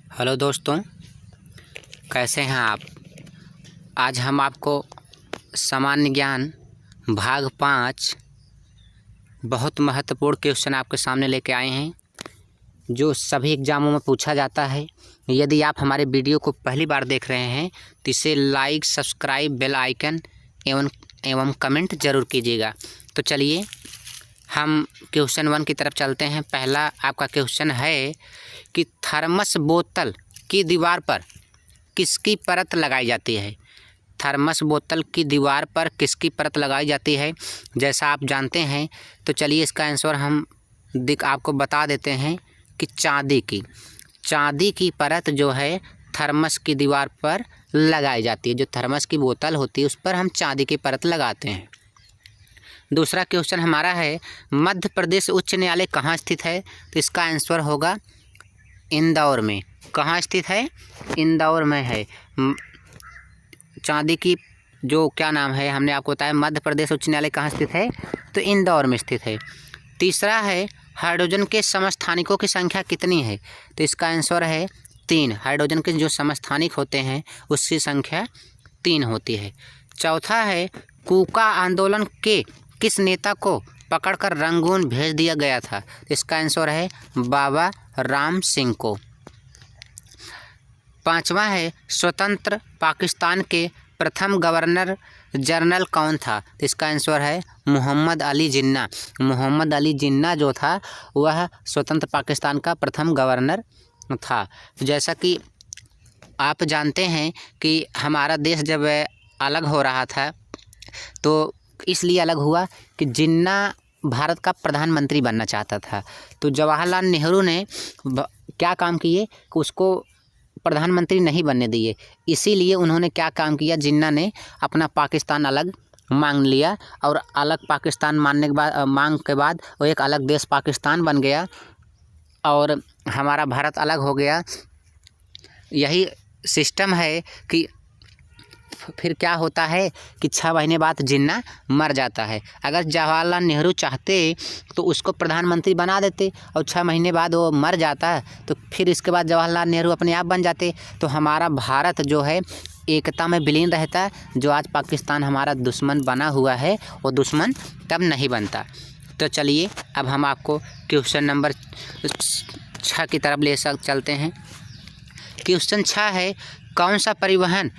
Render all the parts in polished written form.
Hello दोस्तों, कैसे हैं आप। आज हम आपको सामान्य ज्ञान भाग 5 बहुत महत्वपूर्ण क्वेश्चन आपके सामने लेके आए हैं, जो सभी एग्ज़ामों में पूछा जाता है। यदि आप हमारे वीडियो को पहली बार देख रहे हैं तो इसे लाइक, सब्सक्राइब, बेल आइकन एवं कमेंट ज़रूर कीजिएगा। तो चलिए हम क्वेश्चन 1 की तरफ चलते हैं। पहला आपका क्वेश्चन है कि थर्मस बोतल की दीवार पर किसकी परत लगाई जाती है। थर्मस बोतल की दीवार पर किसकी परत लगाई जाती है, जैसा आप जानते हैं। तो चलिए इसका आंसर हम आपको बता देते हैं कि चांदी की परत जो है थर्मस की दीवार पर लगाई जाती है। जो थर्मस की बोतल होती है उस पर हम चांदी की परत लगाते हैं। दूसरा क्वेश्चन हमारा है, मध्य प्रदेश उच्च न्यायालय कहाँ स्थित है। तो इसका आंसर होगा इंदौर में। कहाँ स्थित है? इंदौर में है। चांदी की जो क्या नाम है, हमने आपको बताया मध्य प्रदेश उच्च न्यायालय कहाँ स्थित है, तो इंदौर में स्थित है। तीसरा है, हाइड्रोजन के समस्थानिकों की संख्या कितनी है। तो इसका आंसर है 3। हाइड्रोजन के जो समस्थानिक होते हैं उसकी संख्या 3 होती है। चौथा है, कूका आंदोलन के किस नेता को पकड़कर रंगून भेज दिया गया था। इसका आंसर है बाबा राम सिंह को। पांचवा है, स्वतंत्र पाकिस्तान के प्रथम गवर्नर जनरल कौन था। इसका आंसर है मोहम्मद अली जिन्ना। मोहम्मद अली जिन्ना जो था वह स्वतंत्र पाकिस्तान का प्रथम गवर्नर था। जैसा कि आप जानते हैं कि हमारा देश जब अलग हो रहा था तो इसलिए अलग हुआ कि जिन्ना भारत का प्रधानमंत्री बनना चाहता था। तो जवाहरलाल नेहरू ने क्या काम किए कि उसको प्रधानमंत्री नहीं बनने दिए। इसीलिए उन्होंने क्या काम किया, जिन्ना ने अपना पाकिस्तान अलग मांग लिया और अलग पाकिस्तान मांग के बाद वो एक अलग देश पाकिस्तान बन गया और हमारा भारत अलग हो गया। यही सिस्टम है कि फिर क्या होता है कि 6 महीने बाद जिन्ना मर जाता है। अगर जवाहरलाल नेहरू चाहते तो उसको प्रधानमंत्री बना देते और 6 महीने बाद वो मर जाता तो फिर इसके बाद जवाहरलाल नेहरू अपने आप बन जाते। तो हमारा भारत जो है एकता में विलीन रहता। जो आज पाकिस्तान हमारा दुश्मन बना हुआ है वो दुश्मन तब नहीं बनता। तो चलिए अब हम आपको क्वेश्चन नंबर 6 की तरफ चलते हैं। क्वेश्चन 6 है, कौन सा परिवहन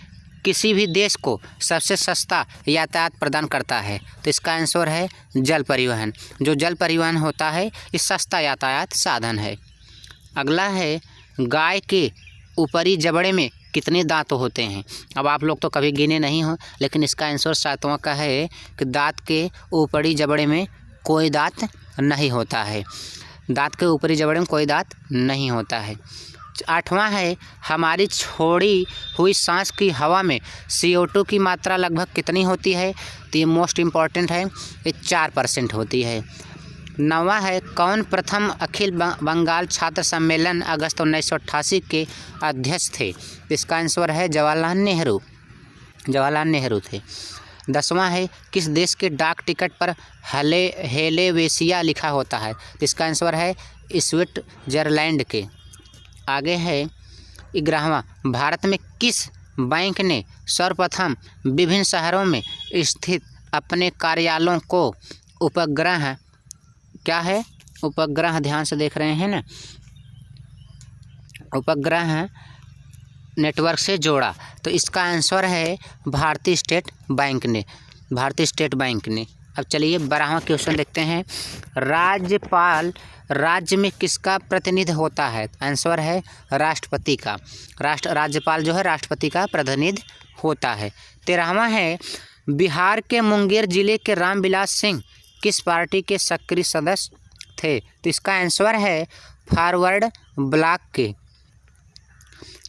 किसी भी देश को सबसे सस्ता यातायात प्रदान करता है। तो इसका आंसर है जल परिवहन। जो जल परिवहन होता है ये सस्ता यातायात साधन है। अगला है, गाय के ऊपरी जबड़े में कितने दांत होते हैं। अब आप लोग तो कभी गिने नहीं हो, लेकिन इसका आंसर 7वां का है कि दांत के ऊपरी जबड़े में कोई दांत नहीं होता है। दांत के ऊपरी जबड़े में कोई दांत नहीं होता है। 8वां है, हमारी छोड़ी हुई सांस की हवा में CO2 की मात्रा लगभग कितनी होती है। तो ये मोस्ट इम्पॉर्टेंट है, ये 4% होती है। 9वां है, कौन प्रथम अखिल बंगाल छात्र सम्मेलन अगस्त 1988 के अध्यक्ष थे। इसका आंसर है जवाहरलाल नेहरू थे। 10वां है, किस देश के डाक टिकट पर हेलेवेसिया लिखा होता है। इसका आंसर है स्विट्जरलैंड के। आगे है 11वां, भारत में किस बैंक ने सर्वप्रथम विभिन्न शहरों में स्थित अपने कार्यालयों को उपग्रह ध्यान से देख रहे हैं ना, उपग्रह नेटवर्क से जोड़ा। तो इसका आंसर है भारतीय स्टेट बैंक ने। अब चलिए 12वां क्वेश्चन देखते हैं। राज्यपाल राज्य में किसका प्रतिनिधि होता है। आंसर है राष्ट्रपति का। राज्यपाल जो है राष्ट्रपति का प्रतिनिधि होता है। 13वां है, बिहार के मुंगेर जिले के रामविलास सिंह किस पार्टी के सक्रिय सदस्य थे। तो इसका आंसर है फॉरवर्ड ब्लॉक के।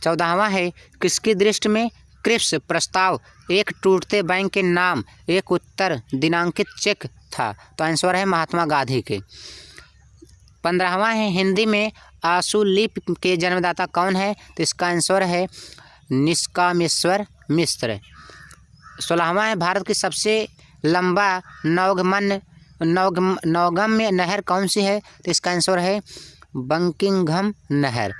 14वां है, किसकी दृष्टि में क्रिप्स प्रस्ताव एक टूटते बैंक के नाम एक उत्तर दिनांकित चेक था। तो आंसर है महात्मा गांधी के। 15वां है, हिंदी में आशुलिपि के जन्मदाता कौन है। तो इसका आंसर है निष्कामेश्वर मिश्र। 16वां है, भारत की सबसे लंबा नौगम्य नहर कौन सी है। तो इसका आंसर है बंकिंघम नहर।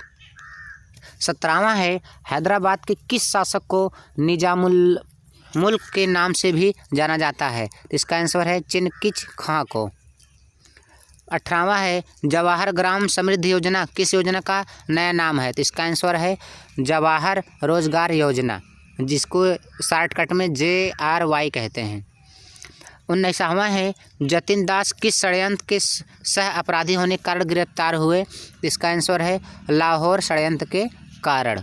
17वां है हैदराबाद के किस शासक को निजामुल मुल्क के नाम से भी जाना जाता है? तो इसका आंसर है चिनकिच खां को। 18वां है जवाहर ग्राम समृद्धि योजना किस योजना का नया नाम है? तो इसका आंसर है जवाहर रोजगार योजना, जिसको शॉर्टकट में JRY कहते हैं। 19वां है जतिन दास किस षड्यंत्र के सह अपराधी होने के कारण गिरफ्तार हुए? तो इसका आंसर है लाहौर षड्यंत्र के कारण।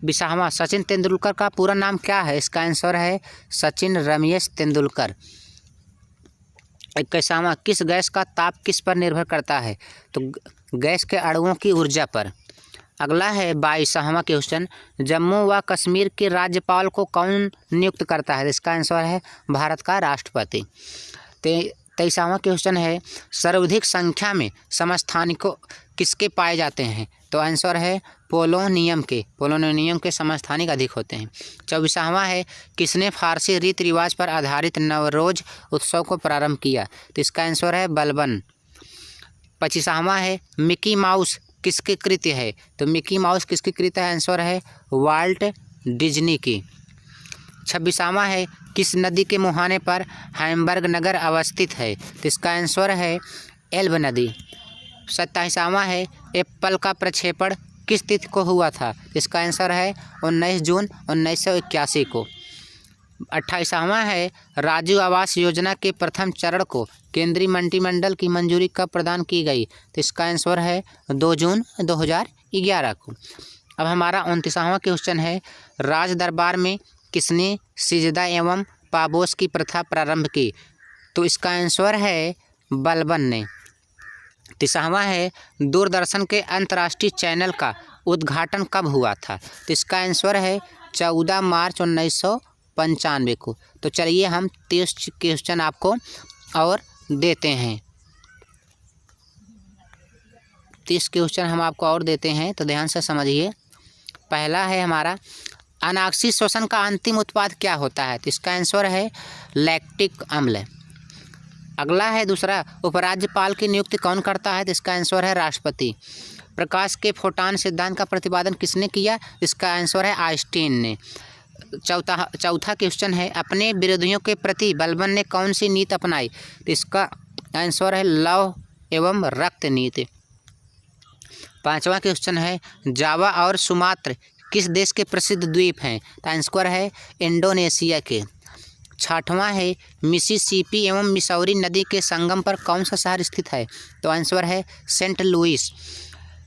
20वां सचिन तेंदुलकर का पूरा नाम क्या है? इसका आंसर है सचिन रमेश तेंदुलकर। 21वां किस गैस का ताप किस पर निर्भर करता है? तो गैस के अणुओं की ऊर्जा पर। अगला है 22वां क्वेश्चन जम्मू व कश्मीर के राज्यपाल को कौन नियुक्त करता है? इसका आंसर है भारत का राष्ट्रपति। 23वां क्वेश्चन है सर्वाधिक संख्या में समस्थानिकों किसके पाए जाते हैं? तो आंसर है पोलोनियम के समस्थानिक अधिक होते हैं। 24वां है किसने फारसी रीति रिवाज पर आधारित नवरोज उत्सव को प्रारंभ किया? तो इसका आंसर है बलबन। 25वां है मिकी माउस किसकी कृति है? तो मिकी माउस किसकी कृति है? आंसर है वाल्ट डिज्नी की। 26वां है किस नदी के मुहाने पर हैम्बर्ग नगर अवस्थित है? तो इसका आंसर है एल्ब नदी। 27वां है एप्पल का प्रक्षेपण किस तिथि को हुआ था? इसका आंसर है 19 जून 1981 को। 28वां है राजीव आवास योजना के प्रथम चरण को केंद्रीय मंत्रिमंडल की मंजूरी कब प्रदान की गई? तो इसका आंसर है 2 जून 2011 को। अब हमारा 29वां क्वेश्चन है राज दरबार में किसने सिजदा एवं पाबोस की प्रथा प्रारंभ की? तो इसका आंसर है बलबन ने। 30वां है दूरदर्शन के अंतर्राष्ट्रीय चैनल का उद्घाटन कब हुआ था? तो इसका आंसर है 14 मार्च 1995 को। तो चलिए हम 30 क्वेश्चन आपको और देते हैं। 30 क्वेश्चन हम आपको और देते हैं, तो ध्यान से समझिए। पहला है हमारा अनाक्सी श्वसन का अंतिम उत्पाद क्या होता है? तो इसका आंसर है लैक्टिक अम्ल। अगला है दूसरा उपराज्यपाल की नियुक्ति कौन करता है? तो इसका आंसर है राष्ट्रपति। प्रकाश के फोटॉन सिद्धांत का प्रतिपादन किसने किया? इसका आंसर है आइंस्टीन ने। चौथा क्वेश्चन है अपने विरोधियों के प्रति बलबन ने कौन सी नीति अपनाई? तो इसका आंसर है लौह एवं रक्त नीति। 5वां क्वेश्चन है जावा और सुमात्र किस देश के प्रसिद्ध द्वीप हैं? तो आंसर है इंडोनेशिया के। 6वां है मिसिसिपी एवं मिसौरी नदी के संगम पर कौन सा शहर स्थित है? तो आंसर है सेंट लुइस।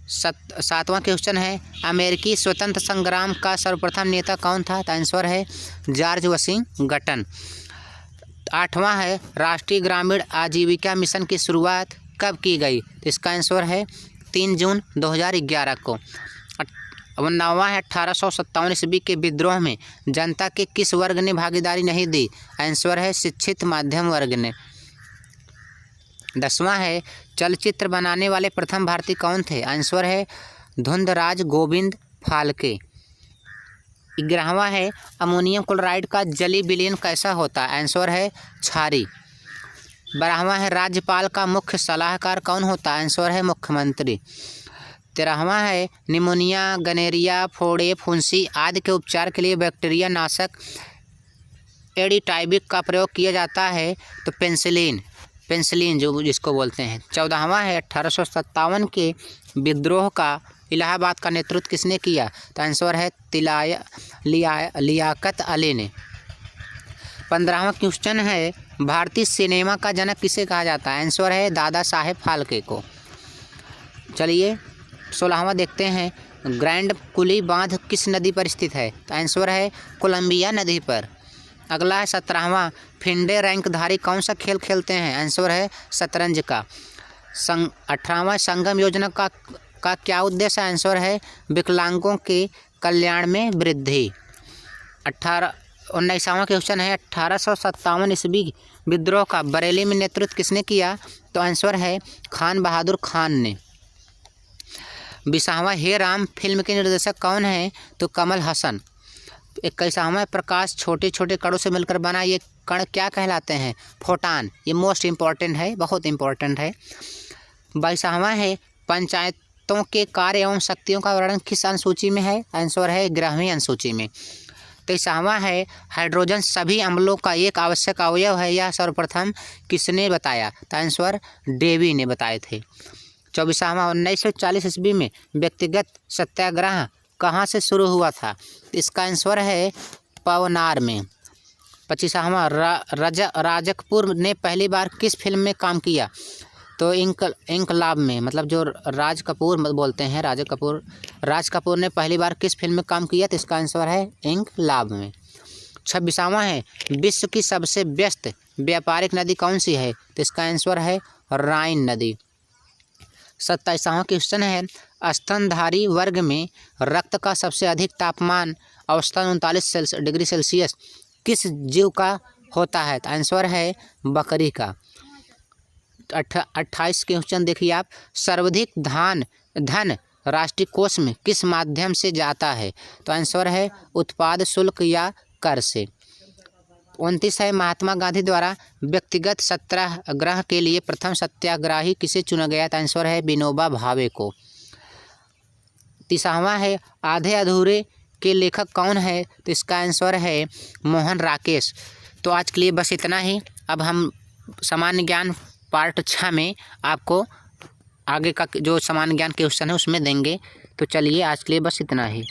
7वां क्वेश्चन है अमेरिकी स्वतंत्र संग्राम का सर्वप्रथम नेता कौन था? तो आंसर है जॉर्ज वाशिंगटन। 8वां है राष्ट्रीय ग्रामीण आजीविका मिशन की शुरुआत कब की गई? तो इसका आंसर है 3 जून 2011 को। 9वां है 1857 ईस्वी के विद्रोह में जनता के किस वर्ग ने भागीदारी नहीं दी? आंसर है शिक्षित मध्यम वर्ग ने। 10वां है चलचित्र बनाने वाले प्रथम भारतीय कौन थे? आंसर है धुंधराज गोविंद फाल्के। 11वां है अमोनियम क्लोराइड का जलीय विलयन कैसा होता है? आंसर है क्षारी। 12वां है राज्यपाल का मुख्य सलाहकार कौन होता है? आंसर है मुख्यमंत्री। 13वां है निमोनिया, गनेरिया, फोड़े, फुंसी आदि के उपचार के लिए बैक्टीरिया नाशक एडिटाइबिक का प्रयोग किया जाता है? तो पेंसिलिन जो जिसको बोलते हैं। 14वां है 1857 के विद्रोह का इलाहाबाद का नेतृत्व किसने किया? तो आंसर है लियाकत अली ने। 15वां क्वेश्चन है भारतीय सिनेमा का जनक किसे कहा जाता है? आंसर है दादा साहेब फाल्के को। चलिए 16वां देखते हैं ग्रैंड कुली बांध किस नदी पर स्थित है? तो आंसर है कोलंबिया नदी पर। अगला है 17वां फिंडे रैंकधारी कौन सा खेल खेलते हैं? आंसर है शतरंज का। 18वां संगम योजना का क्या उद्देश्य है? आंसर है विकलांगों के कल्याण में वृद्धि। 19वां क्वेश्चन है 1857 ईस्वी विद्रोह का बरेली में नेतृत्व किसने किया? तो आंसर है खान बहादुर खान ने। 20वां हे राम फिल्म के निर्देशक कौन है? तो कमल हसन। 21वां प्रकाश छोटे छोटे कणों से मिलकर बना, ये कण क्या कहलाते हैं? फोटान। ये मोस्ट इम्पॉर्टेंट है, बहुत इम्पॉर्टेंट है। 22वां है तत्वों के कार्य एवं शक्तियों का वर्णन किस अनुसूची में है? आंसर है 11वीं अनुसूची में। 23वां है हाइड्रोजन सभी अम्लों का एक आवश्यक अवयव है, यह सर्वप्रथम किसने बताया? तो आंसर डेवी ने बताए थे। 24वां 1940 ईस्वी में व्यक्तिगत सत्याग्रह कहाँ से शुरू हुआ था? इसका आंसर है पवनार में। 25वां राजकपूर ने पहली बार किस फिल्म में काम किया? तो इंकलाब में, मतलब जो राज कपूर बोलते हैं, राज कपूर ने पहली बार किस फिल्म में काम किया? तो इसका आंसर है इंकलाब में। 26वां है विश्व की सबसे व्यस्त व्यापारिक नदी कौन सी है? तो इसका आंसर है राइन नदी। 27वां क्वेश्चन है स्तनधारी वर्ग में रक्त का सबसे अधिक तापमान औसतन 39 डिग्री सेल्सियस किस जीव का होता है? तो आंसर है बकरी का। 28 क्वेश्चन देखिए आप, सर्वाधिक धन राष्ट्रीय कोष में किस माध्यम से जाता है? तो आंसर है उत्पाद शुल्क या कर से। 29 है महात्मा गांधी द्वारा व्यक्तिगत सत्याग्रह के लिए प्रथम सत्याग्रही किसे चुना गया? तो आंसर है विनोबा भावे को। 30वां है आधे अधूरे के लेखक कौन है? तो इसका आंसर है मोहन राकेश। तो आज के लिए बस इतना ही। अब हम सामान्य ज्ञान पार्ट 6 में आपको आगे का जो सामान्य ज्ञान क्वेश्चन है उसमें देंगे। तो चलिए आज के लिए बस इतना ही।